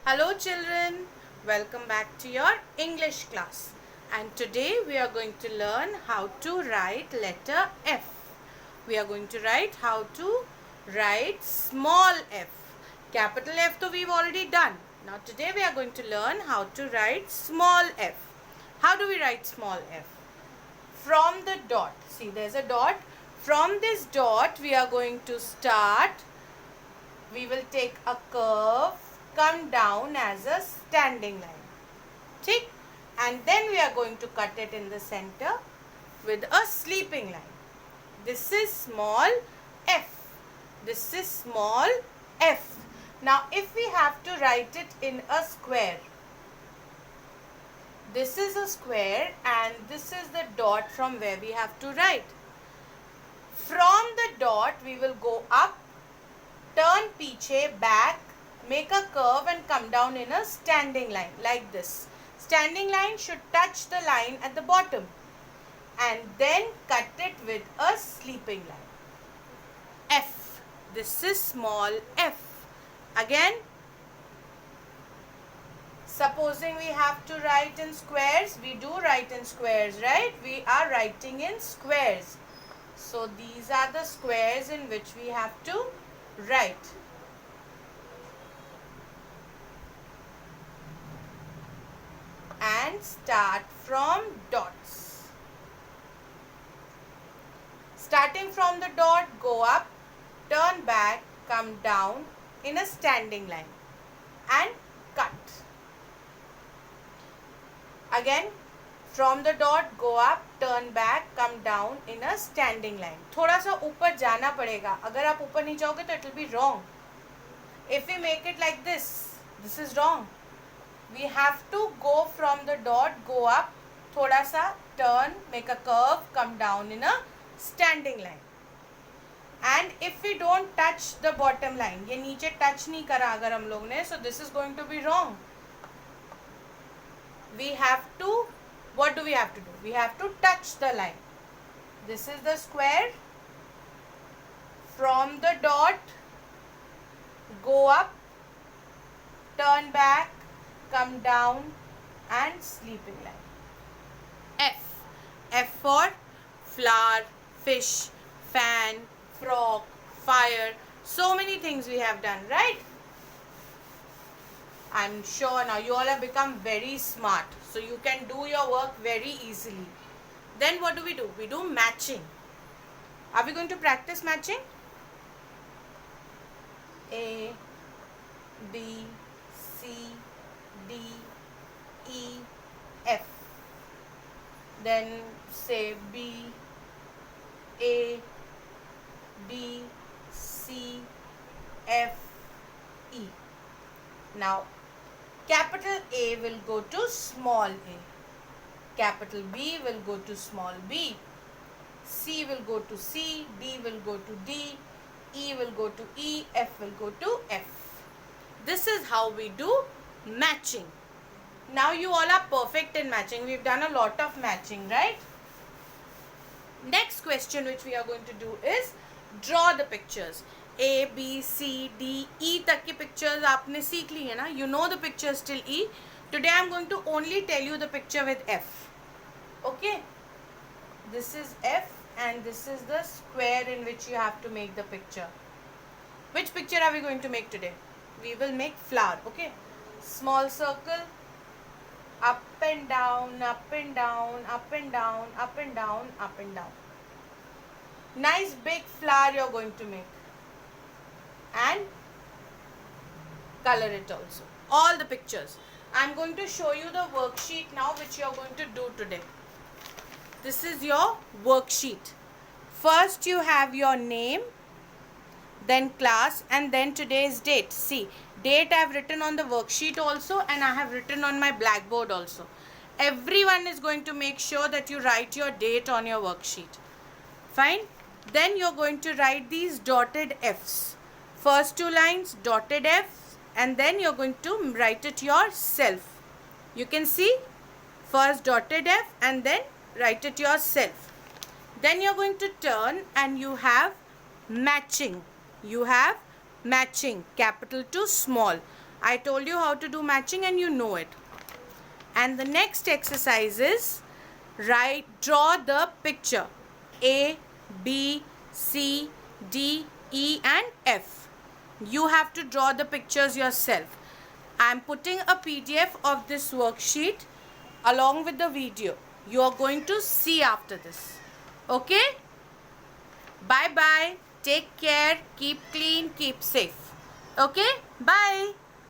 Hello children, welcome back to your English class, and today we are going to learn how to write letter F. We are going to write how to write small f. Capital F तो we've already done. Now today we are going to learn how to write small f. How do we write small f? From the dot. See, there's a dot. From this dot we are going to start. We will take a curve, come down as a standing line. ठीक? And then we are going to cut it in the center with a sleeping line. This is small f. This is small f. Now if we have to write it in a square, this is a square and this is the dot from where we have to write. From the dot we will go up, turn पीछे, back, make a curve and come down in a standing line like this. Standing line should touch the line at the bottom and then cut it with a sleeping line. F. This is small f. Again, supposing we have to write in squares, we do write in squares, right? We are writing in squares. So these are the squares in which we have to write. And start from dots. Starting from the dot, go up, turn back, come down in a standing line and cut. Again, from the dot, go up, turn back, come down in a standing line. थोड़ा सा ऊपर जाना पड़ेगा. अगर आप ऊपर नहीं जाओगे तो it will be wrong. If we make it like this is wrong. We have to go from the dot, go up, थोड़ा सा turn, make a curve, come down in a standing line. And if we don't touch the bottom line, ये नीचे touch नहीं करा अगर हम लोग ने, so this is going to be wrong. We have to, what do we have to do? We have to touch the line. This is the square. From the dot, go up, turn back, come down and sleeping line. F. F for flower, fish, fan, frog, fire. So many things we have done, right? I'm sure now you all have become very smart. So you can do your work very easily. Then what do? We do matching. Are we going to practice matching? A, B, C, D, E, F. Then say B, A, B, C, F, E. Now, capital A will go to small a. Capital B will go to small b. C will go to C. D will go to D. E will go to E. F will go to F. This is how we do matching. Now you all are perfect in matching. We've done a lot of matching, right? Next question which we are going to do is draw the pictures. A, B, C, D, E तक की pictures आपने सीख ली है ना? You know the pictures till E. Today I am going to only tell you the picture with F. Okay? This is F and this is the square in which you have to make the picture. Which picture are we going to make today? We will make flower. Okay? Small circle. Up and down, up and down, up and down, up and down, up and down. Nice big flower you are going to make. And color it also. All the pictures. I am going to show you the worksheet now which you are going to do today. This is your worksheet. First you have your name, then class and then today's date. See, date I have written on the worksheet also and I have written on my blackboard also. Everyone is going to make sure that you write your date on your worksheet. Fine. Then you are going to write these dotted F's. First two lines dotted F and then you are going to write it yourself. You can see first dotted F and then write it yourself. Then you are going to turn and you have matching. You have matching, capital to small. I told you how to do matching and you know it. And the next exercise is draw the picture A, B, C, D, E and F. You have to draw the pictures yourself. I am putting a PDF of this worksheet along with the video. You are going to see after this. Okay? Bye bye. Take care. Keep clean. Keep safe. Okay? Bye.